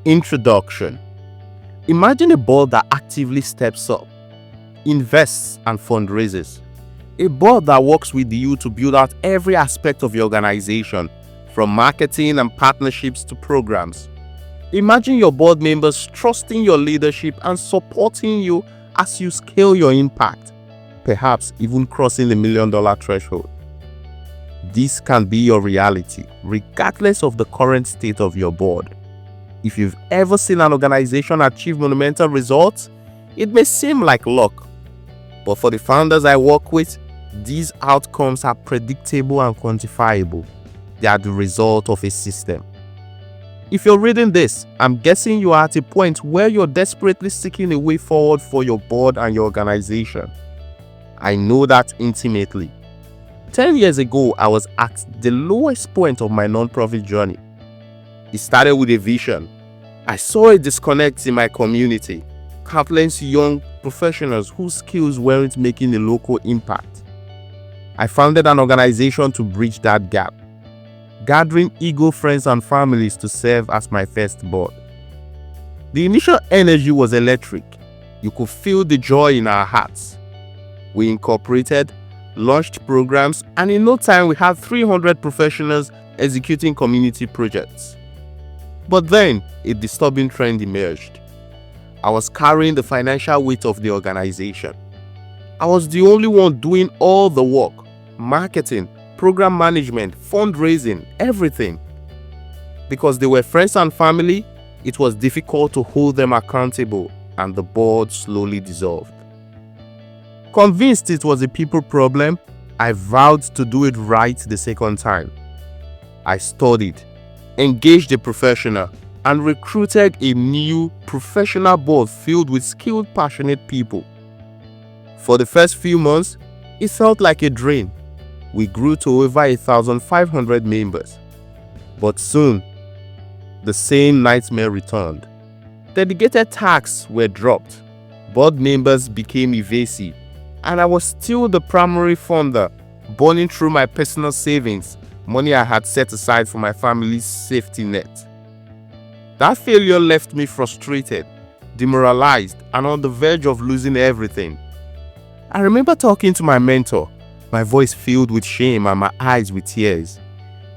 Introduction. Imagine a board that actively steps up, invests, and fundraises. A board that works with you to build out every aspect of your organization, from marketing and partnerships to programs. Imagine your board members trusting your leadership and supporting you as you scale your impact, perhaps even crossing the $1 million threshold. This can be your reality, regardless of the current state of your board. If you've ever seen an organization achieve monumental results, it may seem like luck. But for the founders I work with, these outcomes are predictable and quantifiable. They are the result of a system. If you're reading this, I'm guessing you are at a point where you're desperately seeking a way forward for your board and your organization. I know that intimately. 10 years ago, I was at the lowest point of my nonprofit journey. It started with a vision. I saw a disconnect in my community, countless young professionals whose skills weren't making a local impact. I founded an organization to bridge that gap, gathering eager friends and families to serve as my first board. The initial energy was electric. You could feel the joy in our hearts. We incorporated, launched programs, and in no time we had 300 professionals executing community projects. But then, a disturbing trend emerged. I was carrying the financial weight of the organization. I was the only one doing all the work: marketing, program management, fundraising, everything. Because they were friends and family, it was difficult to hold them accountable, and the board slowly dissolved. Convinced it was a people problem, I vowed to do it right the second time. I studied, engaged a professional, and recruited a new professional board filled with skilled, passionate people. For the first few months, it felt like a drain. We grew to over 1,500 members. But soon, the same nightmare returned. Delegated tasks were dropped, board members became evasive, and I was still the primary funder, burning through my personal savings, money I had set aside for my family's safety net. That failure left me frustrated, demoralized, and on the verge of losing everything. I remember talking to my mentor, my voice filled with shame and my eyes with tears.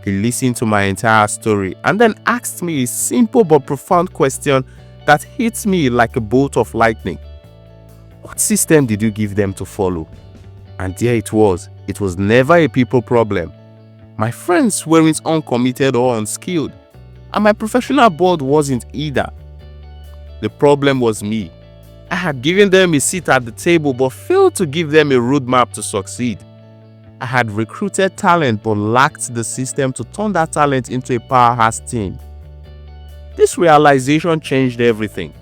He listened to my entire story and then asked me a simple but profound question that hit me like a bolt of lightning. What system did you give them to follow? And there it was. It was never a people problem. My friends weren't uncommitted or unskilled, and my professional board wasn't either. The problem was me. I had given them a seat at the table but failed to give them a roadmap to succeed. I had recruited talent but lacked the system to turn that talent into a powerhouse team. This realization changed everything.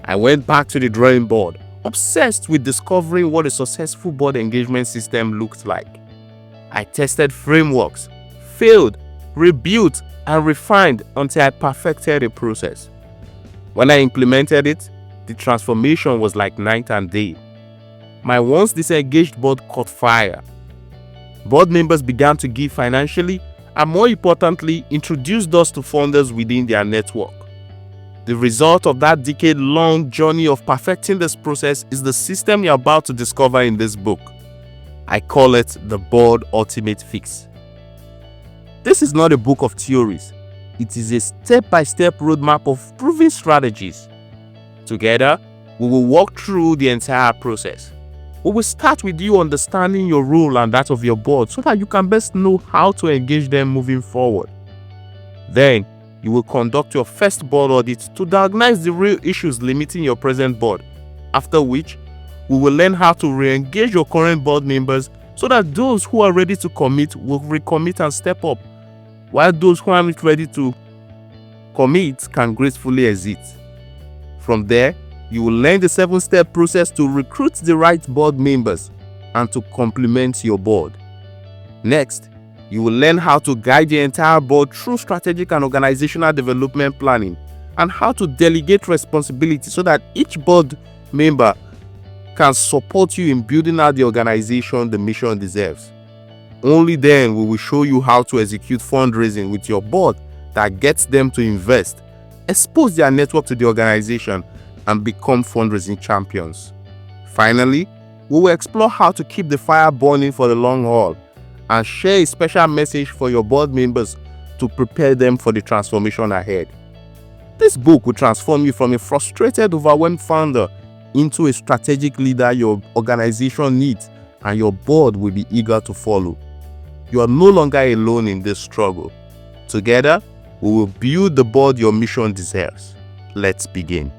I went back to the drawing board, obsessed with discovering what a successful board engagement system looked like. I tested frameworks, failed, rebuilt, and refined until I perfected a process. When I implemented it, the transformation was like night and day. My once disengaged board caught fire. Board members began to give financially and, more importantly, introduced us to funders within their network. The result of that decade-long journey of perfecting this process is the system you're about to discover in this book. I call it the Board Ultimate Fix. This is not a book of theories. It is a step-by-step roadmap of proven strategies. Together, we will walk through the entire process. We will start with you understanding your role and that of your board so that you can best know how to engage them moving forward. Then, you will conduct your first board audit to diagnose the real issues limiting your present board, after which we will learn how to re-engage your current board members so that those who are ready to commit will recommit and step up, while those who aren't ready to commit can gracefully exit. From there, you will learn the 7-step process to recruit the right board members and to complement your board. Next, you will learn how to guide the entire board through strategic and organizational development planning and how to delegate responsibility so that each board member can support you in building out the organization the mission deserves. Only then we will show you how to execute fundraising with your board that gets them to invest, expose their network to the organization, and become fundraising champions. Finally, we will explore how to keep the fire burning for the long haul and share a special message for your board members to prepare them for the transformation ahead. This book will transform you from a frustrated, overwhelmed founder into a strategic leader your organization needs, and your board will be eager to follow. You are no longer alone in this struggle. Together, we will build the board your mission deserves. Let's begin.